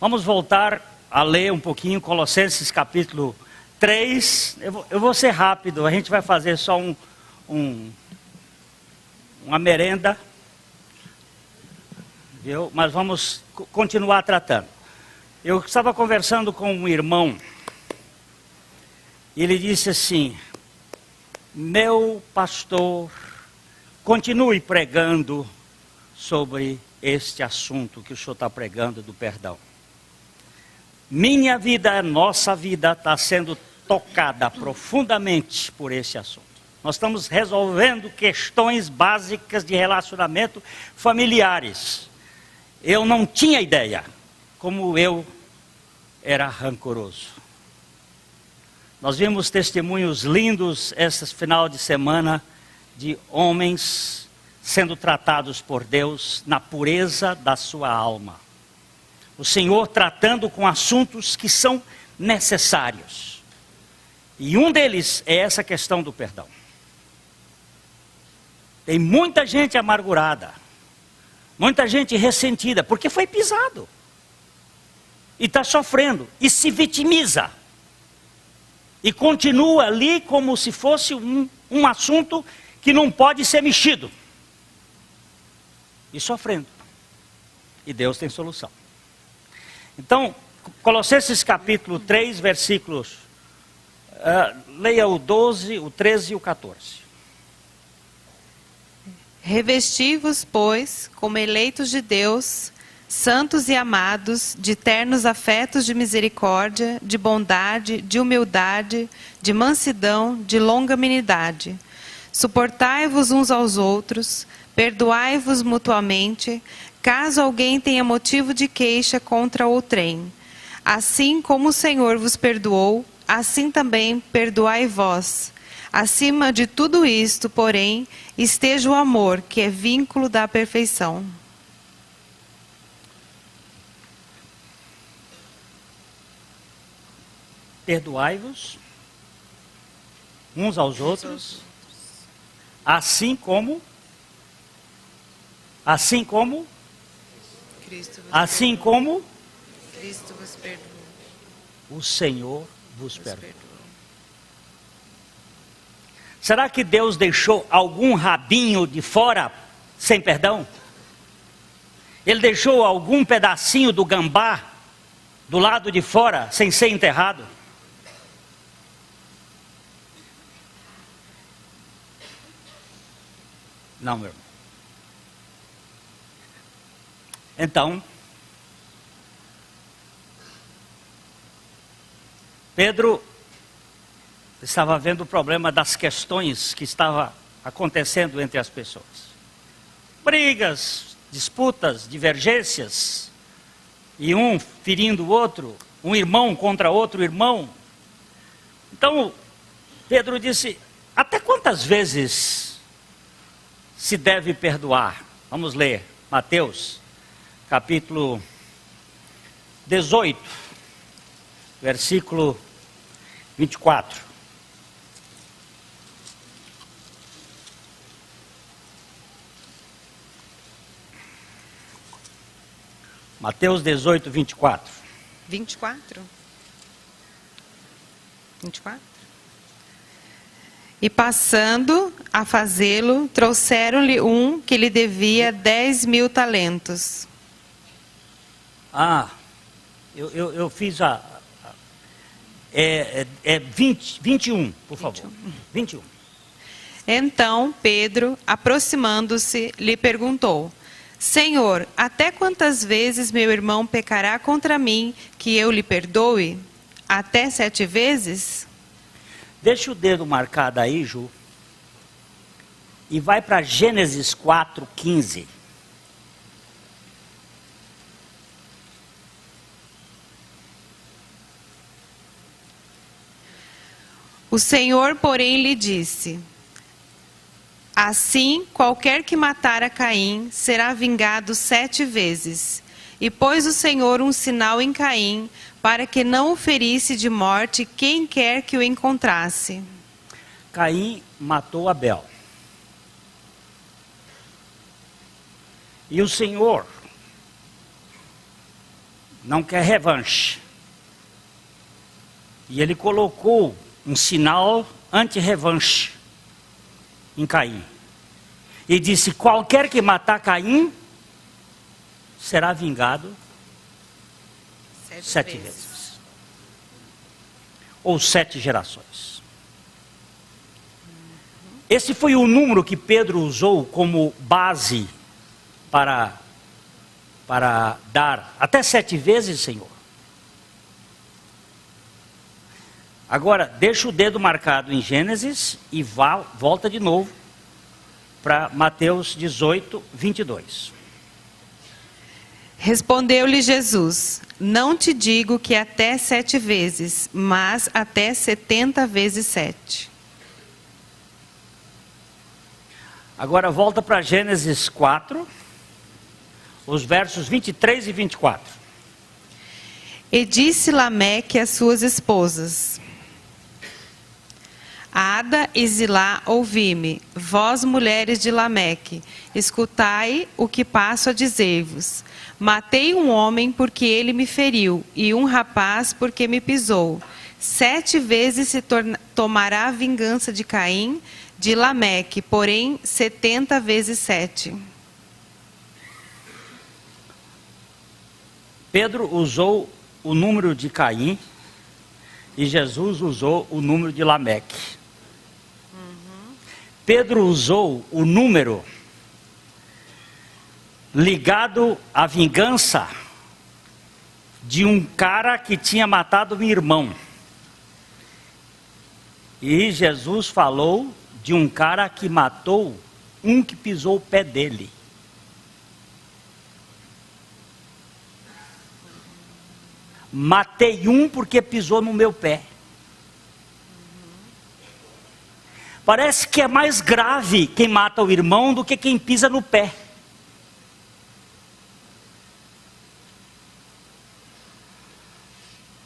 Vamos voltar a ler um pouquinho Colossenses capítulo 3. Eu vou ser rápido, a gente vai fazer só uma merenda, viu? Mas vamos continuar tratando. Eu estava conversando com um irmão, e ele disse assim: meu pastor, continue pregando sobre este assunto que o senhor está pregando do perdão. Minha vida, nossa vida está sendo tocada profundamente por esse assunto. Nós estamos resolvendo questões básicas de relacionamento familiares. Eu não tinha ideia como eu era rancoroso. Nós vimos testemunhos lindos esse final de semana de homens sendo tratados por Deus na pureza da sua alma. O Senhor tratando com assuntos que são necessários. E um deles é essa questão do perdão. Tem muita gente amargurada, muita gente ressentida, porque foi pisado. E está sofrendo, e se vitimiza. E continua ali como se fosse um assunto que não pode ser mexido. E sofrendo. E Deus tem solução. Então, Colossenses capítulo 3, versículos, leia o 12, o 13 e o 14. Revesti-vos, pois, como eleitos de Deus, santos e amados, de ternos afetos de misericórdia, de bondade, de humildade, de mansidão, de longanimidade. Suportai-vos uns aos outros, perdoai-vos mutuamente, caso alguém tenha motivo de queixa contra outrem. Assim como o Senhor vos perdoou, assim também perdoai vós. Acima de tudo isto, porém, esteja o amor, que é vínculo da perfeição. Perdoai-vos uns aos outros, assim como Cristo vos perdoou. O Senhor vos perdoou. Será que Deus deixou algum rabinho de fora sem perdão? Ele deixou algum pedacinho do gambá do lado de fora sem ser enterrado? Não, meu irmão. Então, Pedro estava vendo o problema das questões que estava acontecendo entre as pessoas. Brigas, disputas, divergências, e um ferindo o outro, um irmão contra outro irmão. Então, Pedro disse: até quantas vezes se deve perdoar? Vamos ler Mateus, capítulo 18, versículo 24. Mateus 18, 24. 24? 24? E passando a fazê-lo, trouxeram-lhe um que lhe devia 10.000 talentos. Eu fiz 21, por favor. 21. Então Pedro, aproximando-se, lhe perguntou: Senhor, até quantas vezes meu irmão pecará contra mim, que eu lhe perdoe? Até 7 vezes? Deixa o dedo marcado aí, Ju. E vai para Gênesis 4, 15. O Senhor, porém, lhe disse: assim, qualquer que matar a Caim será vingado 7 vezes. E pôs o Senhor um sinal em Caim, para que não o ferisse de morte quem quer que o encontrasse. Caim matou Abel. E o Senhor não quer revanche. E ele colocou um sinal anti-revanche em Caim. E disse: qualquer que matar Caim será vingado 7 vezes. Ou 7 gerações. Esse foi o número que Pedro usou como base para dar até 7 vezes, Senhor. Agora, deixa o dedo marcado em Gênesis e volta de novo para Mateus 18, 22. Respondeu-lhe Jesus: não te digo que até 7 vezes, mas até 70 vezes 7. Agora volta para Gênesis 4, os versos 23 e 24. E disse Lameque às suas esposas: Ada e Zilá, ouvi-me, vós mulheres de Lameque, escutai o que passo a dizer-vos. Matei um homem porque ele me feriu, e um rapaz porque me pisou. 7 vezes se tomará a vingança de Caim, de Lameque, porém 70 vezes 7. Pedro usou o número de Caim e Jesus usou o número de Lameque. Pedro usou o número ligado à vingança de um cara que tinha matado um irmão. E Jesus falou de um cara que matou um que pisou o pé dele. Matei um porque pisou no meu pé. Parece que é mais grave quem mata o irmão do que quem pisa no pé.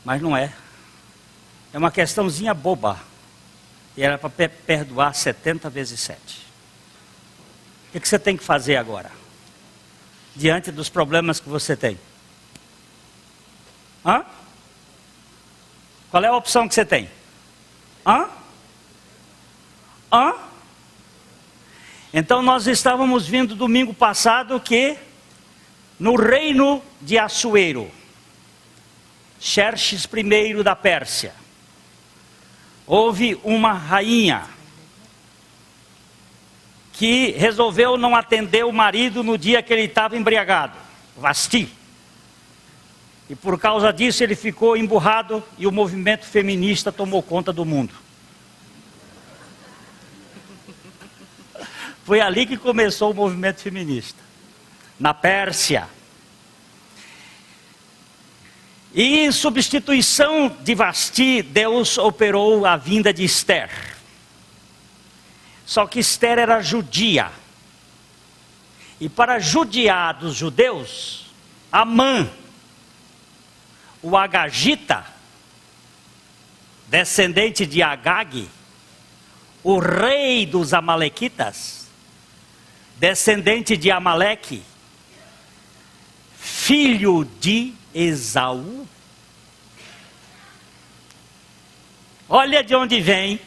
Mas não é. É uma questãozinha boba. E era para perdoar 70 vezes 7. O que você tem que fazer agora? Diante dos problemas que você tem? Hã? Qual é a opção que você tem? Hã? Hã? Então nós estávamos vindo domingo passado que no reino de Assuero, Xerxes I da Pérsia, houve uma rainha que resolveu não atender o marido no dia que ele estava embriagado, Vasti. E por causa disso ele ficou emburrado e o movimento feminista tomou conta do mundo. Foi ali que começou o movimento feminista, na Pérsia. E em substituição de Vasti, Deus operou a vinda de Esther. Só que Esther era judia. E para judiar dos judeus, Amã, o Agagita, descendente de Agag, o rei dos Amalequitas, descendente de Amaleque, filho de Esaú. Olha de onde vem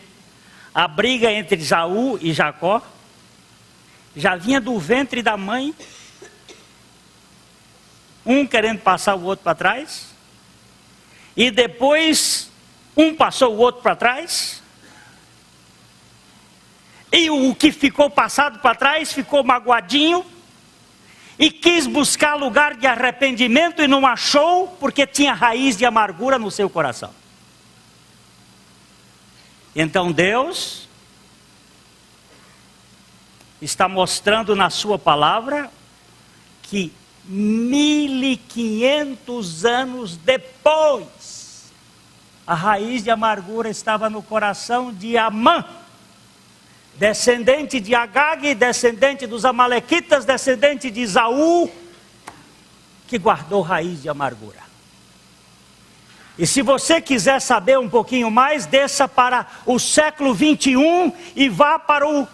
a briga entre Esaú e Jacó. Já vinha do ventre da mãe, um querendo passar o outro para trás, e depois um passou o outro para trás, e o que ficou passado para trás ficou magoadinho e quis buscar lugar de arrependimento e não achou, porque tinha raiz de amargura no seu coração. Então Deus está mostrando na sua palavra que 1500 anos depois, a raiz de amargura estava no coração de Amã, descendente de Agag, descendente dos Amalequitas, descendente de Esaú, que guardou raiz de amargura. E se você quiser saber um pouquinho mais, desça para o século 21 e vá para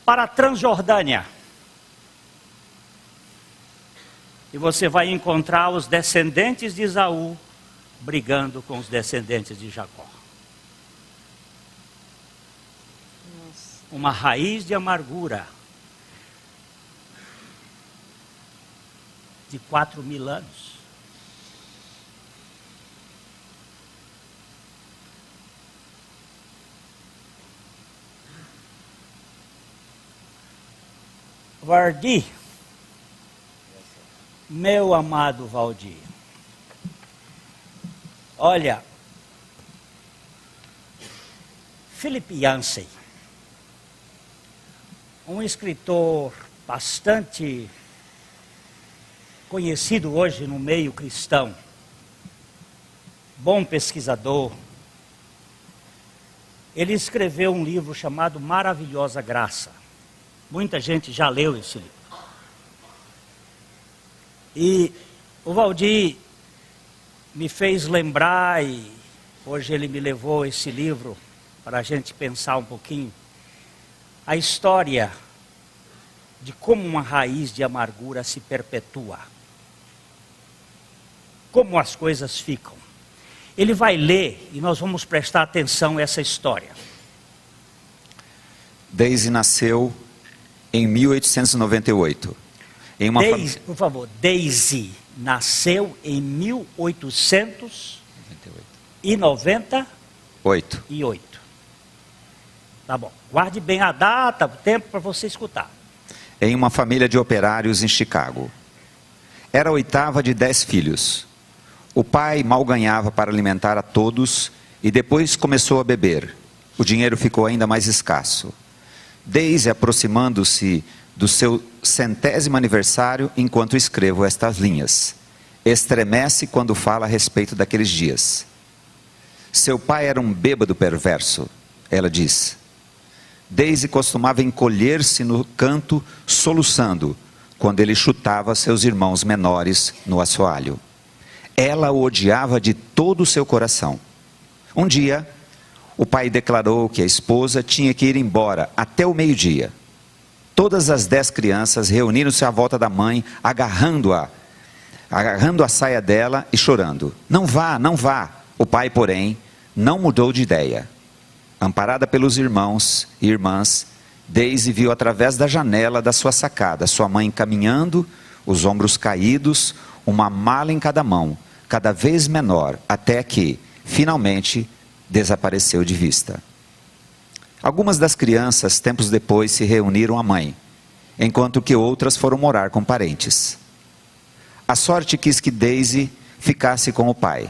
a Transjordânia. E você vai encontrar os descendentes de Esaú brigando com os descendentes de Jacó. Uma raiz de amargura de 4.000 anos. Valdir, meu amado Valdir, olha, Philip Yancey, um escritor bastante conhecido hoje no meio cristão, bom pesquisador, ele escreveu um livro chamado Maravilhosa Graça. Muita gente já leu esse livro. E o Valdir me fez lembrar, e hoje ele me levou esse livro para a gente pensar um pouquinho, a história de como uma raiz de amargura se perpetua. Como as coisas ficam. Ele vai ler e nós vamos prestar atenção a essa história. Daisy nasceu em 1898. Por favor, Daisy nasceu em 1898. Tá bom. Guarde bem a data, o tempo para você escutar. Em uma família de operários em Chicago. Era a 8ª de 10 filhos. O pai mal ganhava para alimentar a todos e depois começou a beber. O dinheiro ficou ainda mais escasso. Daisy, aproximando-se do seu 100º aniversário, enquanto escrevo estas linhas. Estremece quando fala a respeito daqueles dias. Seu pai era um bêbado perverso, ela diz. Daisy costumava encolher-se no canto, soluçando, quando ele chutava seus irmãos menores no assoalho. Ela o odiava de todo o seu coração. Um dia, o pai declarou que a esposa tinha que ir embora até o meio-dia. Todas as 10 crianças reuniram-se à volta da mãe, agarrando a saia dela e chorando. Não vá, não vá. O pai, porém, não mudou de ideia. Amparada pelos irmãos e irmãs, Daisy viu através da janela da sua sacada sua mãe caminhando, os ombros caídos, uma mala em cada mão, cada vez menor, até que, finalmente, desapareceu de vista. Algumas das crianças, tempos depois, se reuniram à mãe, enquanto que outras foram morar com parentes. A sorte quis que Daisy ficasse com o pai.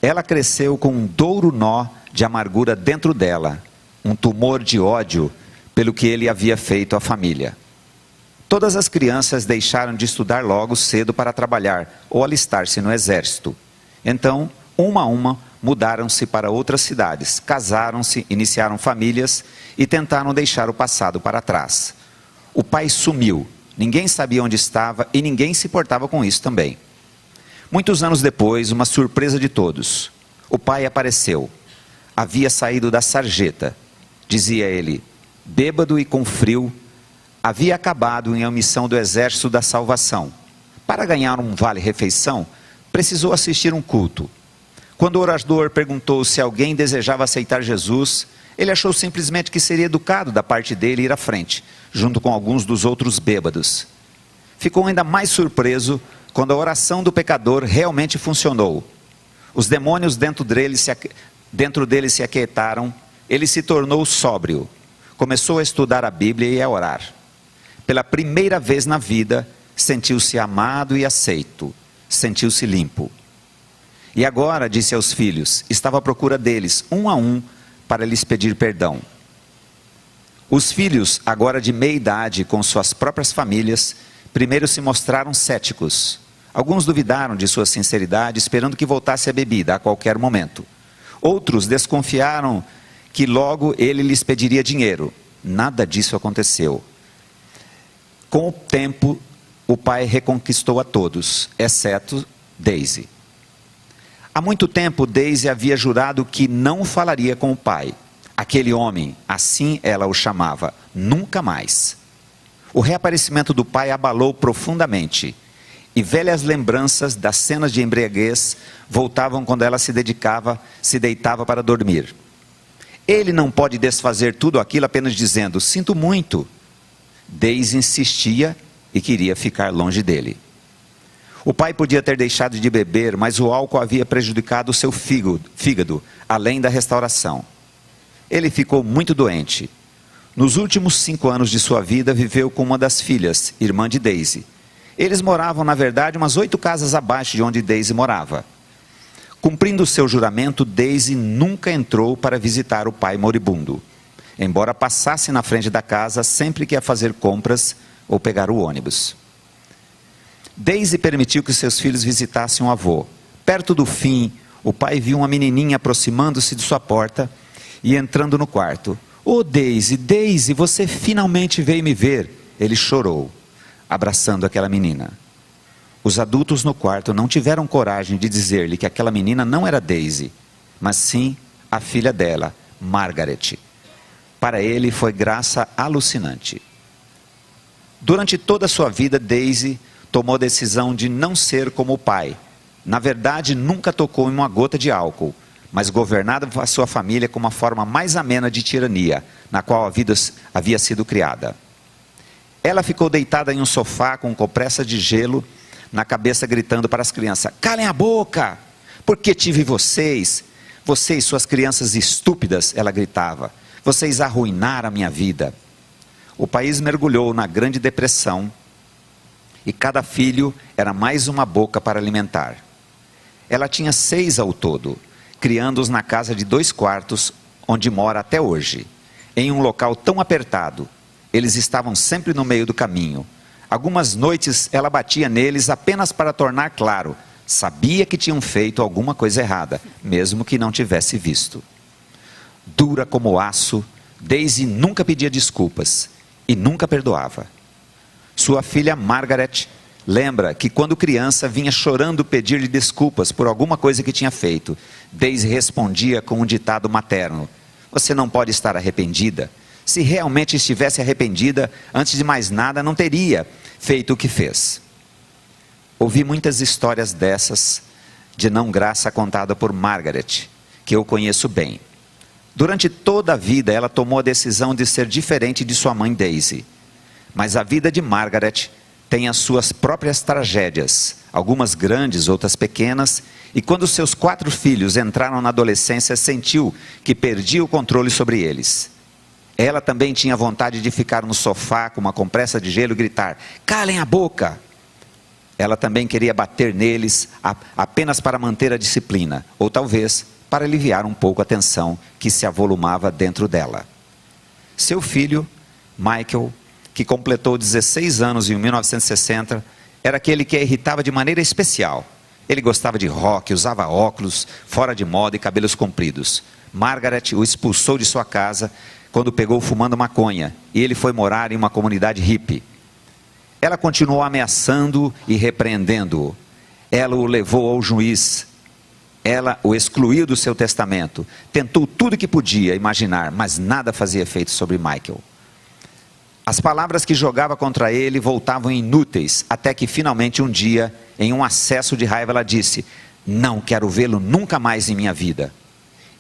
Ela cresceu com um douro nó de amargura dentro dela, um tumor de ódio pelo que ele havia feito à família. Todas as crianças deixaram de estudar logo cedo para trabalhar ou alistar-se no exército. Então, uma a uma, mudaram-se para outras cidades, casaram-se, iniciaram famílias e tentaram deixar o passado para trás. O pai sumiu, ninguém sabia onde estava e ninguém se importava com isso também. Muitos anos depois, uma surpresa de todos. O pai apareceu. Havia saído da sarjeta, dizia ele, bêbado e com frio. Havia acabado em uma missão do Exército da Salvação. Para ganhar um vale-refeição, precisou assistir um culto. Quando o orador perguntou se alguém desejava aceitar Jesus, ele achou simplesmente que seria educado da parte dele ir à frente, junto com alguns dos outros bêbados. Ficou ainda mais surpreso quando a oração do pecador realmente funcionou. Os demônios dentro dele se aquietaram, ele se tornou sóbrio, começou a estudar a Bíblia e a orar. Pela primeira vez na vida, sentiu-se amado e aceito, sentiu-se limpo. E agora, disse aos filhos, estava à procura deles, um a um, para lhes pedir perdão. Os filhos, agora de meia idade, com suas próprias famílias, primeiro se mostraram céticos. Alguns duvidaram de sua sinceridade, esperando que voltasse a bebida a qualquer momento. Outros desconfiaram que logo ele lhes pediria dinheiro. Nada disso aconteceu. Com o tempo, o pai reconquistou a todos, exceto Daisy. Há muito tempo, Daisy havia jurado que não falaria com o pai. Aquele homem, assim ela o chamava, nunca mais. O reaparecimento do pai abalou profundamente. e velhas lembranças das cenas de embriaguez voltavam quando ela se deitava para dormir. Ele não pode desfazer tudo aquilo apenas dizendo, sinto muito. Daisy insistia e queria ficar longe dele. O pai podia ter deixado de beber, mas o álcool havia prejudicado o seu fígado, além da restauração. Ele ficou muito doente. Nos últimos 5 anos de sua vida, viveu com uma das filhas, irmã de Daisy. Eles moravam, na verdade, umas 8 casas abaixo de onde Daisy morava. Cumprindo seu juramento, Daisy nunca entrou para visitar o pai moribundo, embora passasse na frente da casa sempre que ia fazer compras ou pegar o ônibus. Daisy permitiu que seus filhos visitassem o avô. Perto do fim, o pai viu uma menininha aproximando-se de sua porta e entrando no quarto. "Oh, Daisy, Daisy, você finalmente veio me ver." Ele chorou, abraçando aquela menina. Os adultos no quarto não tiveram coragem de dizer-lhe que aquela menina não era Daisy, mas sim a filha dela, Margaret. Para ele foi graça alucinante. Durante toda a sua vida, Daisy tomou a decisão de não ser como o pai. Na verdade, nunca tocou em uma gota de álcool, mas governava a sua família com uma forma mais amena de tirania, na qual a vida havia sido criada. Ela ficou deitada em um sofá com compressa de gelo na cabeça, gritando para as crianças: "Calem a boca! Porque tive vocês? Vocês, suas crianças estúpidas!" ela gritava. "Vocês arruinaram a minha vida." O país mergulhou na Grande Depressão e cada filho era mais uma boca para alimentar. Ela tinha 6 ao todo, criando-os na casa de 2 quartos, onde mora até hoje. Em um local tão apertado, eles estavam sempre no meio do caminho. Algumas noites ela batia neles apenas para tornar claro, sabia que tinham feito alguma coisa errada, mesmo que não tivesse visto. Dura como aço, Daisy nunca pedia desculpas e nunca perdoava. Sua filha Margaret lembra que quando criança vinha chorando pedir-lhe desculpas por alguma coisa que tinha feito. Daisy respondia com um ditado materno: "Você não pode estar arrependida. Se realmente estivesse arrependida, antes de mais nada, não teria feito o que fez." Ouvi muitas histórias dessas de não graça contada por Margaret, que eu conheço bem. Durante toda a vida, ela tomou a decisão de ser diferente de sua mãe Daisy. Mas a vida de Margaret tem as suas próprias tragédias, algumas grandes, outras pequenas, e quando seus 4 filhos entraram na adolescência, sentiu que perdia o controle sobre eles. Ela também tinha vontade de ficar no sofá com uma compressa de gelo e gritar: "Calem a boca!" Ela também queria bater neles apenas para manter a disciplina, ou talvez para aliviar um pouco a tensão que se avolumava dentro dela. Seu filho, Michael, que completou 16 anos em 1960, era aquele que a irritava de maneira especial. Ele gostava de rock, usava óculos, fora de moda e cabelos compridos. Margaret o expulsou de sua casa quando pegou fumando maconha, e ele foi morar em uma comunidade hippie. Ela continuou ameaçando e repreendendo-o. Ela o levou ao juiz. Ela o excluiu do seu testamento. Tentou tudo que podia imaginar, mas nada fazia efeito sobre Michael. As palavras que jogava contra ele voltavam inúteis, até que finalmente um dia, em um acesso de raiva, ela disse: "Não quero vê-lo nunca mais em minha vida."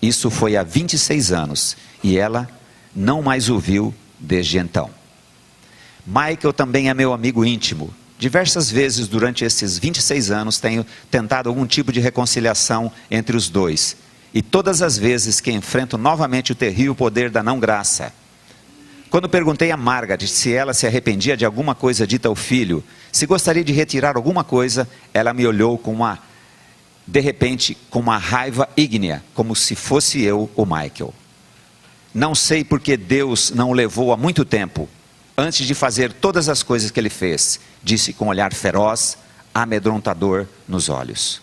Isso foi há 26 anos, e ela não mais o viu desde então. Michael também é meu amigo íntimo. Diversas vezes durante esses 26 anos tenho tentado algum tipo de reconciliação entre os dois. E todas as vezes que enfrento novamente o terrível poder da não-graça. Quando perguntei a Margaret se ela se arrependia de alguma coisa dita ao filho, se gostaria de retirar alguma coisa, ela me olhou de repente, com uma raiva ígnea, como se fosse eu, o Michael. Não sei porque Deus não o levou há muito tempo, antes de fazer todas as coisas que ele fez, disse com um olhar feroz, amedrontador nos olhos.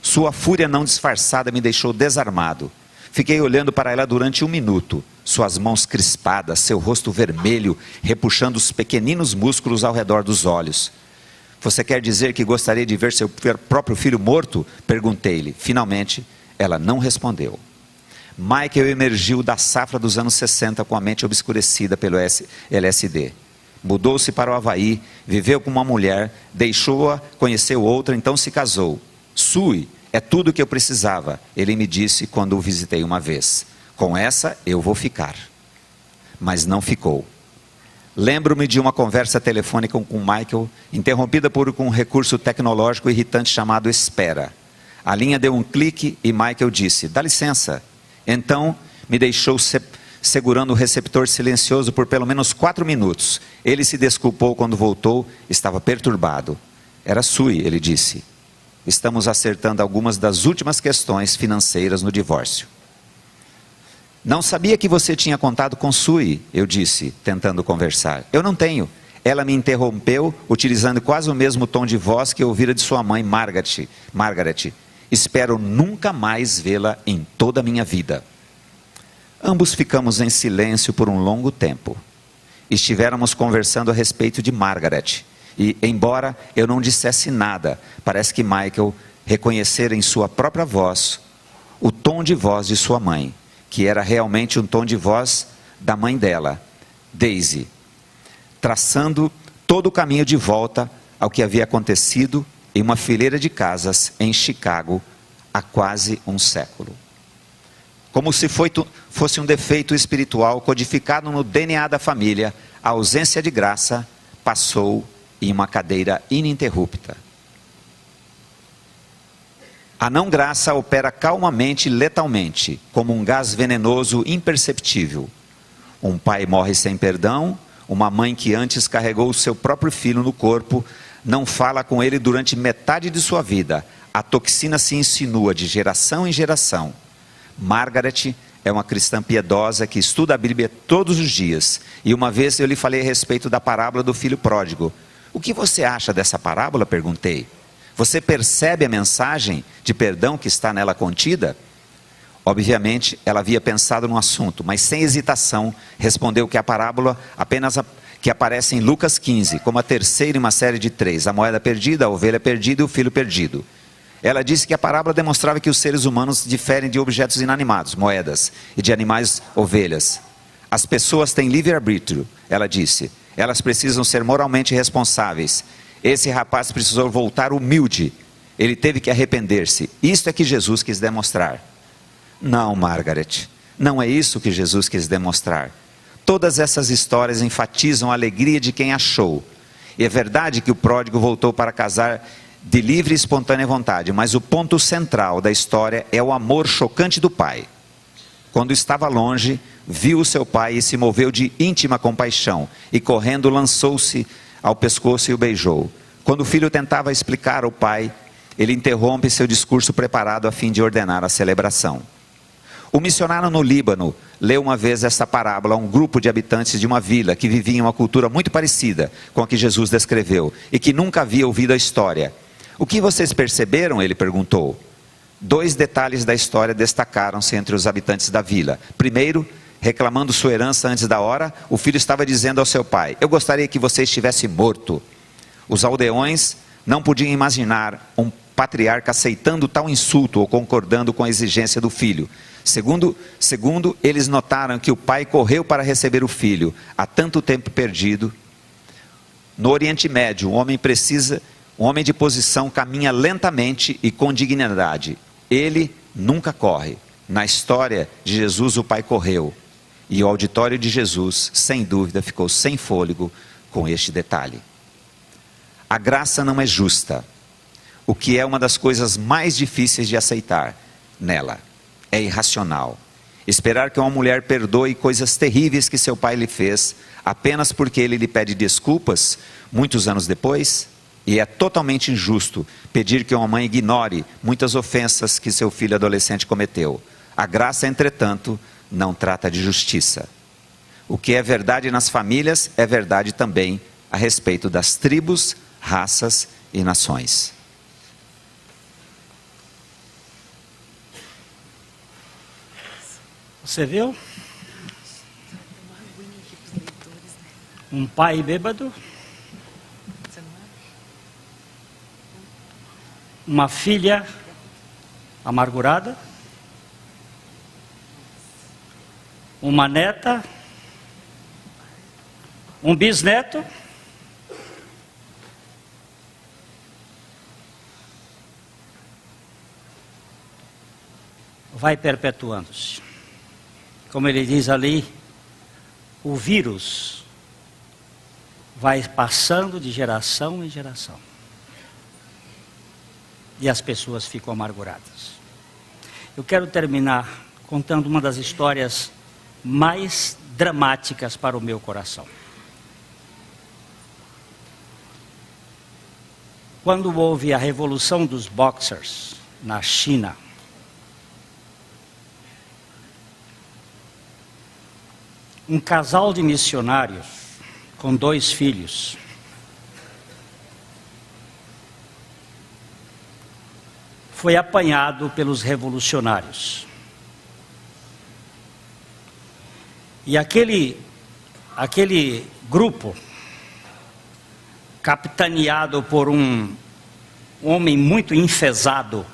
Sua fúria não disfarçada me deixou desarmado. Fiquei olhando para ela durante 1 minuto, suas mãos crispadas, seu rosto vermelho, repuxando os pequeninos músculos ao redor dos olhos. "Você quer dizer que gostaria de ver seu próprio filho morto?" perguntei-lhe. Finalmente, ela não respondeu. Michael emergiu da safra dos anos 60 com a mente obscurecida pelo LSD. Mudou-se para o Havaí, viveu com uma mulher, deixou-a, conheceu outra, então se casou. Sue é tudo o que eu precisava, ele me disse quando o visitei uma vez. Com essa eu vou ficar. Mas não ficou. Lembro-me de uma conversa telefônica com Michael, interrompida por um recurso tecnológico irritante chamado espera. A linha deu um clique e Michael disse, dá licença. Então me deixou segurando o receptor silencioso por pelo menos 4 minutos. Ele se desculpou quando voltou, estava perturbado. Era Sue, ele disse. Estamos acertando algumas das últimas questões financeiras no divórcio. Não sabia que você tinha contado com Sue, eu disse, tentando conversar. Eu não tenho. Ela me interrompeu, utilizando quase o mesmo tom de voz que eu ouvira de sua mãe, Margaret. Espero nunca mais vê-la em toda a minha vida. Ambos ficamos em silêncio por um longo tempo. Estivéramos conversando a respeito de Margaret. E, embora eu não dissesse nada, parece que Michael reconhecera em sua própria voz o tom de voz de sua mãe, que era realmente um tom de voz da mãe dela, Daisy, traçando todo o caminho de volta ao que havia acontecido em uma fileira de casas em Chicago há quase um século. Como se fosse um defeito espiritual codificado no DNA da família, a ausência de graça passou em uma cadeira ininterrupta. A não graça opera calmamente e letalmente, como um gás venenoso imperceptível. Um pai morre sem perdão, uma mãe que antes carregou o seu próprio filho no corpo, não fala com ele durante metade de sua vida. A toxina se insinua de geração em geração. Margaret é uma cristã piedosa que estuda a Bíblia todos os dias. E uma vez eu lhe falei a respeito da parábola do filho pródigo. O que você acha dessa parábola? Perguntei. Você percebe a mensagem de perdão que está nela contida? Obviamente, ela havia pensado no assunto, mas sem hesitação, respondeu que a parábola que aparece em Lucas 15, como a terceira em uma série de 3, a moeda perdida, a ovelha perdida e o filho perdido. Ela disse que a parábola demonstrava que os seres humanos diferem de objetos inanimados, moedas, e de animais, ovelhas. As pessoas têm livre-arbítrio, ela disse. Elas precisam ser moralmente responsáveis. Esse rapaz precisou voltar humilde. Ele teve que arrepender-se. Isto é que Jesus quis demonstrar. Não, Margaret. Não é isso que Jesus quis demonstrar. Todas essas histórias enfatizam a alegria de quem achou. E é verdade que o pródigo voltou para casar de livre e espontânea vontade. Mas o ponto central da história é o amor chocante do pai. Quando estava longe, viu o seu pai e se moveu de íntima compaixão. E correndo lançou-se ao pescoço e o beijou. Quando o filho tentava explicar ao pai, ele interrompe seu discurso preparado a fim de ordenar a celebração. O missionário no Líbano leu uma vez esta parábola a um grupo de habitantes de uma vila que vivia em uma cultura muito parecida com a que Jesus descreveu e que nunca havia ouvido a história. O que vocês perceberam? Ele perguntou. 2 detalhes da história destacaram-se entre os habitantes da vila. Primeiro, reclamando sua herança antes da hora, o filho estava dizendo ao seu pai, eu gostaria que você estivesse morto. Os aldeões não podiam imaginar um patriarca aceitando tal insulto ou concordando com a exigência do filho. Segundo, eles notaram que o pai correu para receber o filho, há tanto tempo perdido. No Oriente Médio, um homem de posição caminha lentamente e com dignidade. Ele nunca corre. Na história de Jesus, o pai correu. E o auditório de Jesus, sem dúvida, ficou sem fôlego com este detalhe. A graça não é justa, o que é uma das coisas mais difíceis de aceitar nela. É irracional. Esperar que uma mulher perdoe coisas terríveis que seu pai lhe fez, apenas porque ele lhe pede desculpas, muitos anos depois, e é totalmente injusto pedir que uma mãe ignore muitas ofensas que seu filho adolescente cometeu. A graça, entretanto, não trata de justiça. O que é verdade nas famílias é verdade também a respeito das tribos, raças e nações. Você viu? Um pai bêbado, uma filha amargurada, uma neta um bisneto, vai perpetuando-se. Como ele diz ali, o vírus vai passando de geração em geração. E as pessoas ficam amarguradas. Eu quero terminar contando uma das histórias mais dramáticas para o meu coração. Quando houve a revolução dos boxers na China, um casal de missionários com 2 filhos foi apanhado pelos revolucionários. E aquele grupo, capitaneado por um homem muito enfesado,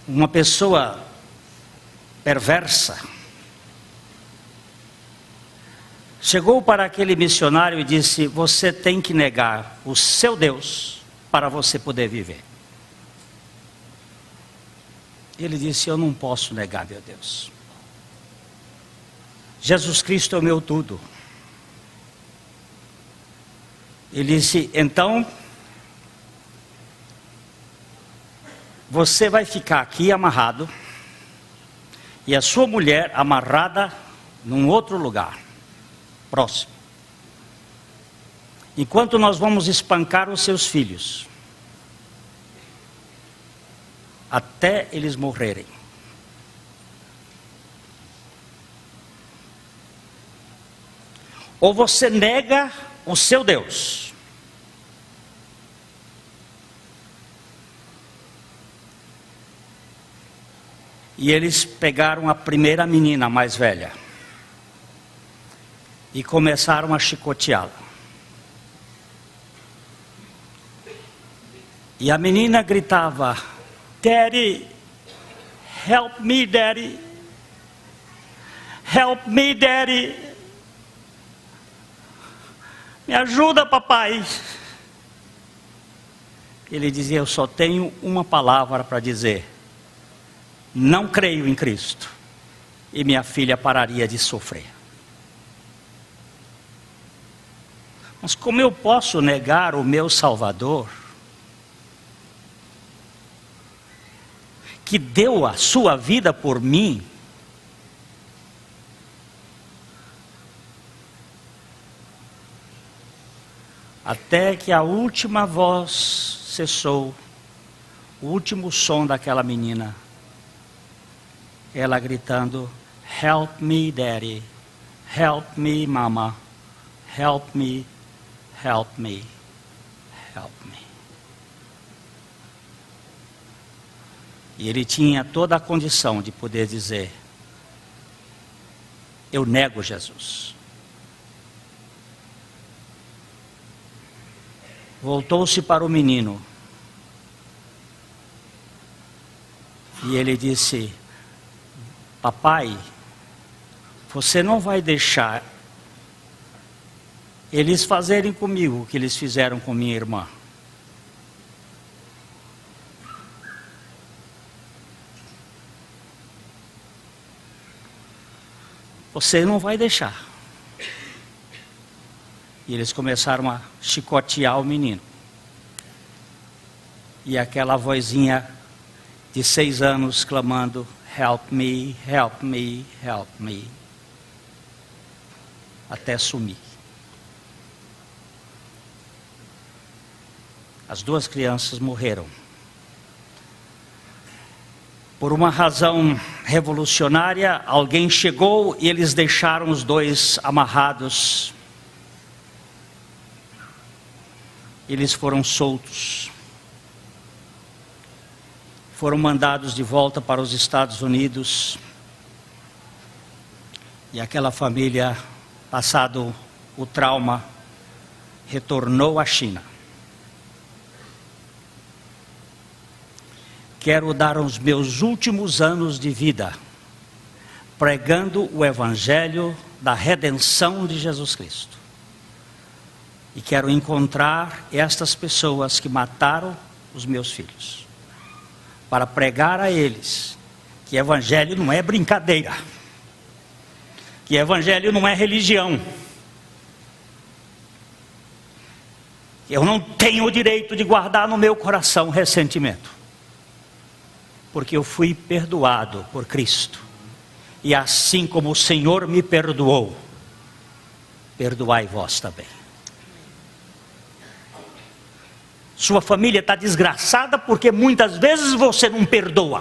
uma pessoa perversa, chegou para aquele missionário e disse: você tem que negar o seu Deus para você poder viver. Ele disse: eu não posso negar meu Deus. Jesus Cristo é o meu tudo. Ele disse: então, você vai ficar aqui amarrado e a sua mulher amarrada num outro lugar, próximo. Enquanto nós vamos espancar os seus filhos, até eles morrerem. Ou você nega o seu Deus, e eles pegaram a primeira menina mais velha e começaram a chicoteá-la. E a menina gritava: Daddy, help me, Daddy. Help me, Daddy. Me ajuda, papai. Ele dizia: eu só tenho uma palavra para dizer: não creio em Cristo. E minha filha pararia de sofrer. Mas como eu posso negar o meu Salvador, que deu a sua vida por mim? Até que a última voz cessou, o último som daquela menina, ela gritando: help me, Daddy, help me, Mama, help me, help me, help me. E ele tinha toda a condição de poder dizer: eu nego Jesus. Voltou-se para o menino e ele disse: papai, você não vai deixar eles fazerem comigo o que eles fizeram com minha irmã. Você não vai deixar. E eles começaram a chicotear o menino. E aquela vozinha de 6 anos clamando: help me, help me, help me. Até sumir. As 2 crianças morreram. Por uma razão revolucionária, alguém chegou e eles deixaram os 2 amarrados. Eles foram soltos. Foram mandados de volta para os Estados Unidos. E aquela família, passado o trauma, retornou à China. Quero dar os meus últimos anos de vida pregando o evangelho da redenção de Jesus Cristo. E quero encontrar estas pessoas que mataram os meus filhos, para pregar a eles que evangelho não é brincadeira, que evangelho não é religião, que eu não tenho o direito de guardar no meu coração ressentimento, porque eu fui perdoado por Cristo, e assim como o Senhor me perdoou, perdoai vós também. Sua família está desgraçada porque muitas vezes você não perdoa.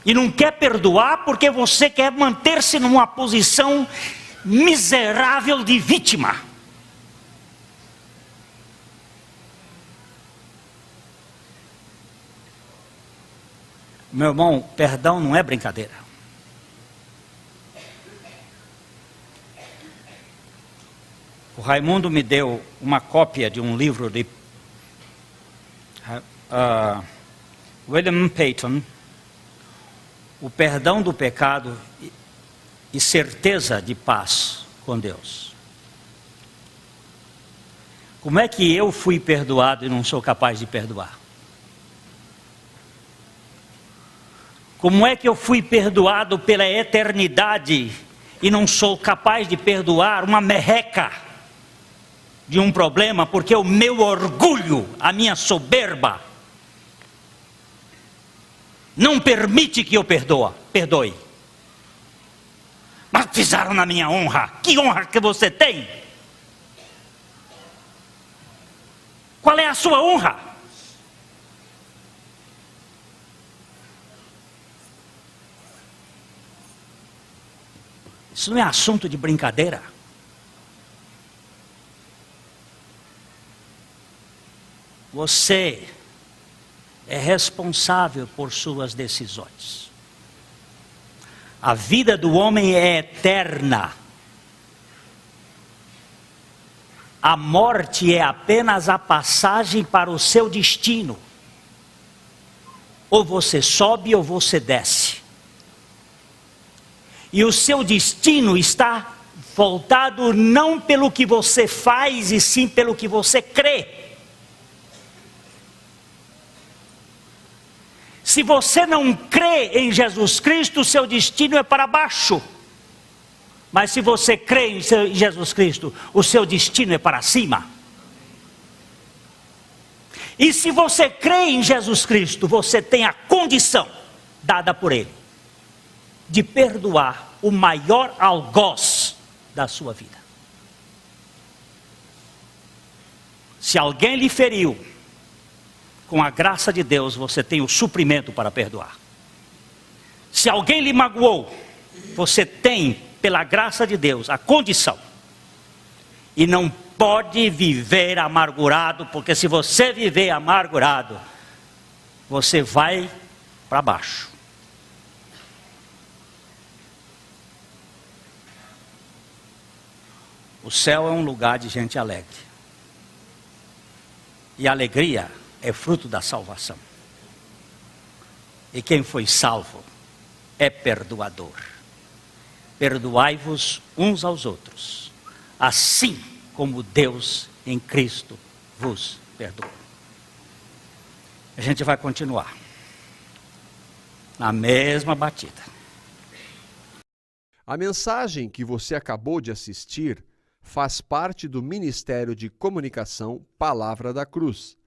E não quer perdoar porque você quer manter-se numa posição miserável de vítima. Meu irmão, perdão não é brincadeira. O Raimundo me deu uma cópia de um livro de William Peyton, O Perdão do Pecado e Certeza de Paz com Deus. Como é que eu fui perdoado e não sou capaz de perdoar? Como é que eu fui perdoado pela eternidade e não sou capaz de perdoar uma merreca de um problema, porque o meu orgulho, a minha soberba, não permite que eu perdoe. Mas pisaram na minha honra. Que honra que você tem? Qual é a sua honra? Isso não é assunto de brincadeira. Você é responsável por suas decisões. A vida do homem é eterna. A morte é apenas a passagem para o seu destino. Ou você sobe ou você desce. E o seu destino está voltado não pelo que você faz, e sim pelo que você crê. Se você não crê em Jesus Cristo, o seu destino é para baixo. Mas se você crê em Jesus Cristo, o seu destino é para cima. E se você crê em Jesus Cristo, você tem a condição dada por Ele de perdoar o maior algoz da sua vida. Se alguém lhe feriu, com a graça de Deus, você tem o suprimento para perdoar. Se alguém lhe magoou, você tem, pela graça de Deus, a condição. E não pode viver amargurado, porque se você viver amargurado, você vai para baixo. O céu é um lugar de gente alegre. E a alegria é fruto da salvação. E quem foi salvo é perdoador. Perdoai-vos uns aos outros, assim como Deus em Cristo vos perdoou. A gente vai continuar na mesma batida. A mensagem que você acabou de assistir faz parte do Ministério de Comunicação Palavra da Cruz.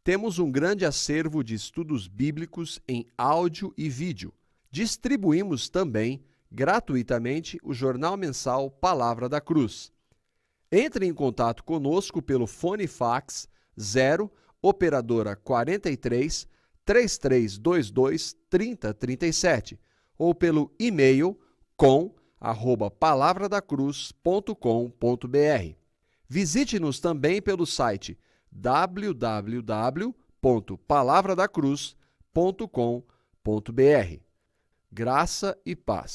Temos um grande acervo de estudos bíblicos em áudio e vídeo. Distribuímos também, gratuitamente, o jornal mensal Palavra da Cruz. Entre em contato conosco pelo fone fax 0 operadora 43 3322 3037 ou pelo e-mail com@palavradacruz.com.br. Visite-nos também pelo site www.palavradacruz.com.br. Graça e paz.